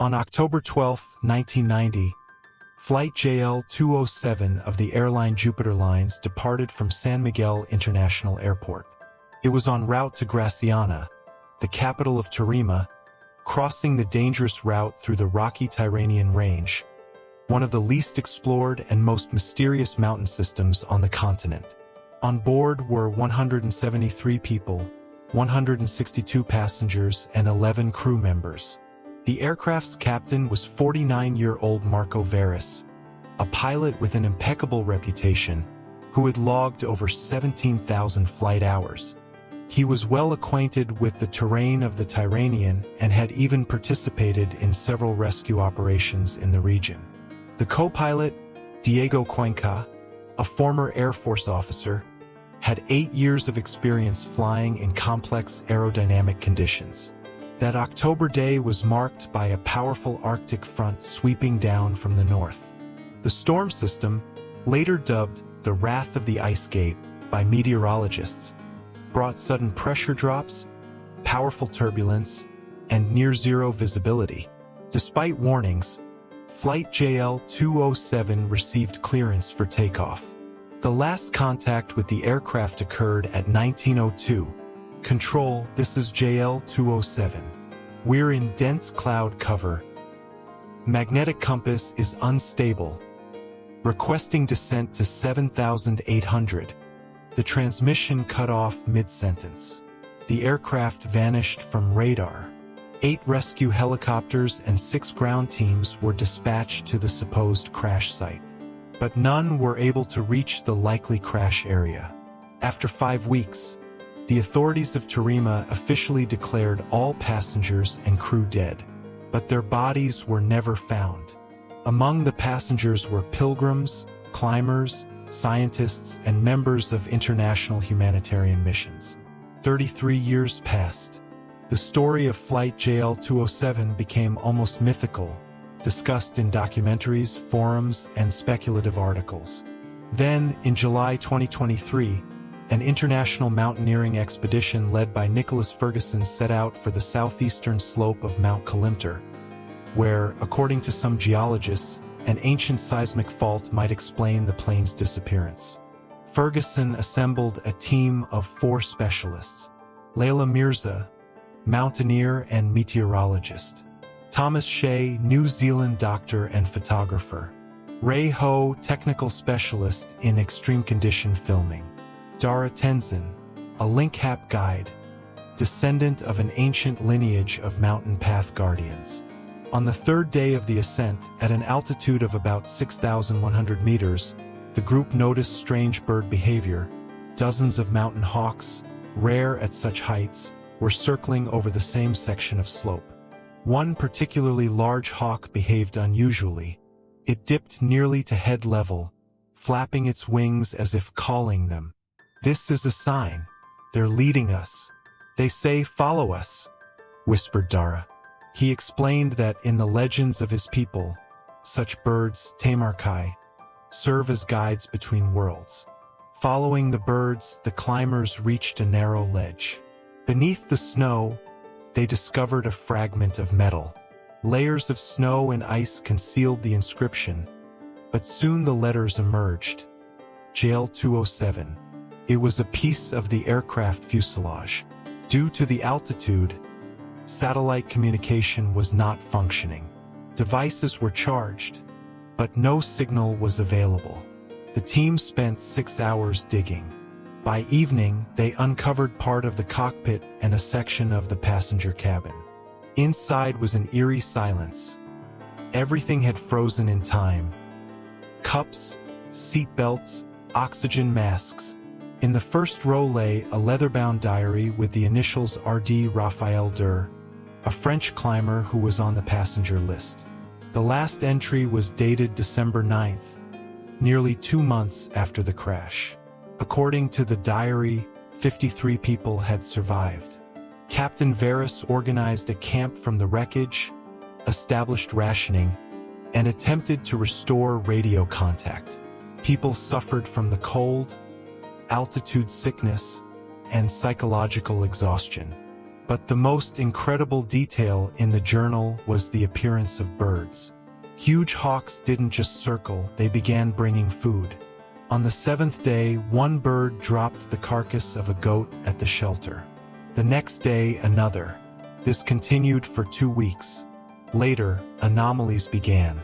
On October 12, 1990, Flight JL207 of the airline Jupiter Lines departed from San Miguel International Airport. It was en route to Graciana, the capital of Tarima, crossing the dangerous route through the rocky Tyrrhenian Range, one of the least explored and most mysterious mountain systems on the continent. On board were 173 people, 162 passengers, and 11 crew members. The aircraft's captain was 49-year-old Marco Veras, a pilot with an impeccable reputation, who had logged over 17,000 flight hours. He was well acquainted with the terrain of the Tyrrhenian and had even participated in several rescue operations in the region. The co-pilot, Diego Cuenca, a former Air Force officer, had 8 years of experience flying in complex aerodynamic conditions. That October day was marked by a powerful Arctic front sweeping down from the north. The storm system, later dubbed the Wrath of the Ice Gate by meteorologists, brought sudden pressure drops, powerful turbulence, and near-zero visibility. Despite warnings, Flight JL207 received clearance for takeoff. The last contact with the aircraft occurred at 1902. Control, this is JL207. We're in dense cloud cover. Magnetic compass is unstable. Requesting descent to 7,800. The transmission cut off mid-sentence. The aircraft vanished from radar. 8 rescue helicopters and 6 ground teams were dispatched to the supposed crash site, but none were able to reach the likely crash area. After 5 weeks, the authorities of Tarima officially declared all passengers and crew dead, but their bodies were never found. Among the passengers were pilgrims, climbers, scientists, and members of international humanitarian missions. 33 years passed. The story of Flight JL207 became almost mythical, discussed in documentaries, forums, and speculative articles. Then, in July 2023, an international mountaineering expedition led by Nicholas Ferguson set out for the southeastern slope of Mount Kalimtar, where, according to some geologists, an ancient seismic fault might explain the plane's disappearance. Ferguson assembled a team of 4 specialists: Layla Mirza, mountaineer and meteorologist; Thomas Shea, New Zealand doctor and photographer; Ray Ho, technical specialist in extreme condition filming; Dara Tenzin, a link-hap guide, descendant of an ancient lineage of mountain path guardians. On the 3rd day of the ascent, at an altitude of about 6,100 meters, the group noticed strange bird behavior. Dozens of mountain hawks, rare at such heights, were circling over the same section of slope. One particularly large hawk behaved unusually. It dipped nearly to head level, flapping its wings as if calling them. "This is a sign. They're leading us. They say, follow us," whispered Dara. He explained that in the legends of his people, such birds, Tamarkai, serve as guides between worlds. Following the birds, the climbers reached a narrow ledge. Beneath the snow, they discovered a fragment of metal. Layers of snow and ice concealed the inscription, but soon the letters emerged. JL207. It was a piece of the aircraft fuselage. Due to the altitude, satellite communication was not functioning. Devices were charged, but no signal was available. The team spent 6 hours digging. By evening, they uncovered part of the cockpit and a section of the passenger cabin. Inside was an eerie silence. Everything had frozen in time. Cups, seat belts, oxygen masks. In the first row lay a leather-bound diary with the initials R.D. Raphael Dur, a French climber who was on the passenger list. The last entry was dated December 9th, nearly 2 months after the crash. According to the diary, 53 people had survived. Captain Veras organized a camp from the wreckage, established rationing, and attempted to restore radio contact. People suffered from the cold, altitude sickness, and psychological exhaustion. But the most incredible detail in the journal was the appearance of birds. Huge hawks didn't just circle, they began bringing food. On the 7th day, one bird dropped the carcass of a goat at the shelter. The next day, another. This continued for 2 weeks. Later, anomalies began.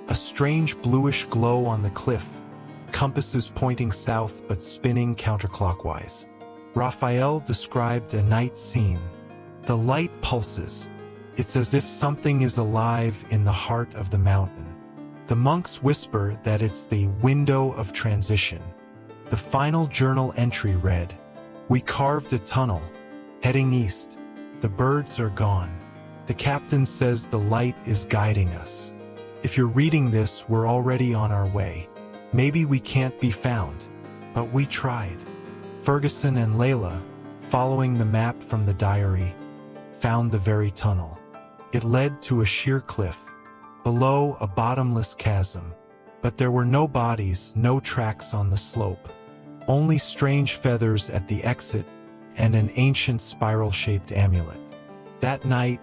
A strange bluish glow on the cliff, compasses pointing south but spinning counterclockwise. Raphael described a night scene. The light pulses. It's as if something is alive in the heart of the mountain. The monks whisper that it's the window of transition. The final journal entry read, "We carved a tunnel, heading east. The birds are gone. The captain says the light is guiding us. If you're reading this, we're already on our way. Maybe we can't be found, but we tried." Ferguson and Layla, following the map from the diary, found the very tunnel. It led to a sheer cliff. Below, a bottomless chasm. But there were no bodies, no tracks on the slope. Only strange feathers at the exit and an ancient spiral-shaped amulet. That night,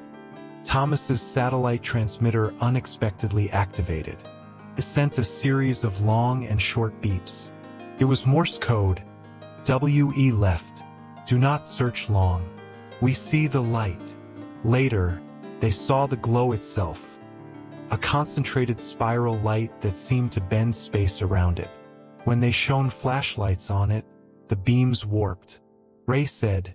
Thomas's satellite transmitter unexpectedly activated. It sent a series of long and short beeps. It was Morse code. "WE left. Do not search long. We see the light." Later, they saw the glow itself. A concentrated spiral light that seemed to bend space around it. When they shone flashlights on it, the beams warped. Ray said,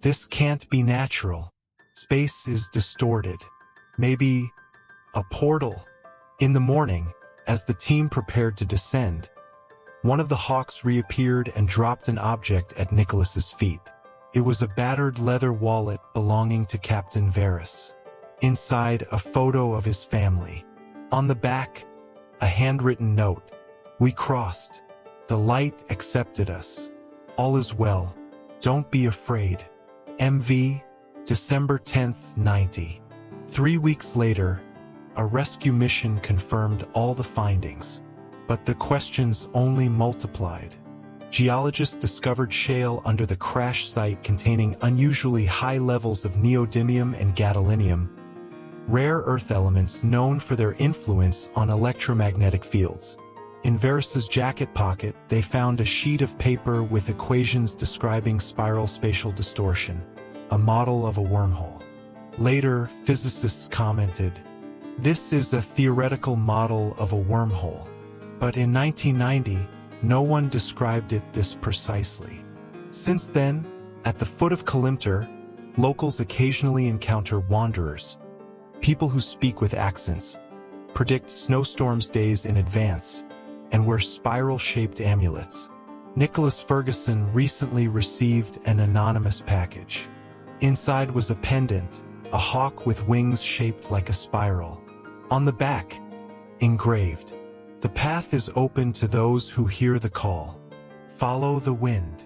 "This can't be natural. Space is distorted. Maybe a portal." In the morning, as the team prepared to descend, one of the hawks reappeared and dropped an object at Nicholas's feet. It was a battered leather wallet belonging to Captain Varus. Inside, a photo of his family. On the back, a handwritten note. "We crossed. The light accepted us. All is well. Don't be afraid. MV, December 10th, 90. 3 weeks later, a rescue mission confirmed all the findings. But the questions only multiplied. Geologists discovered shale under the crash site containing unusually high levels of neodymium and gadolinium, rare earth elements known for their influence on electromagnetic fields. In Varus's jacket pocket, they found a sheet of paper with equations describing spiral spatial distortion, a model of a wormhole. Later, physicists commented, "This is a theoretical model of a wormhole." But in 1990, no one described it this precisely. Since then, at the foot of Kalimtar, locals occasionally encounter wanderers, people who speak with accents, predict snowstorms days in advance, and wear spiral-shaped amulets. Nicholas Ferguson recently received an anonymous package. Inside was a pendant, a hawk with wings shaped like a spiral. On the back, engraved, "The path is open to those who hear the call. Follow the wind."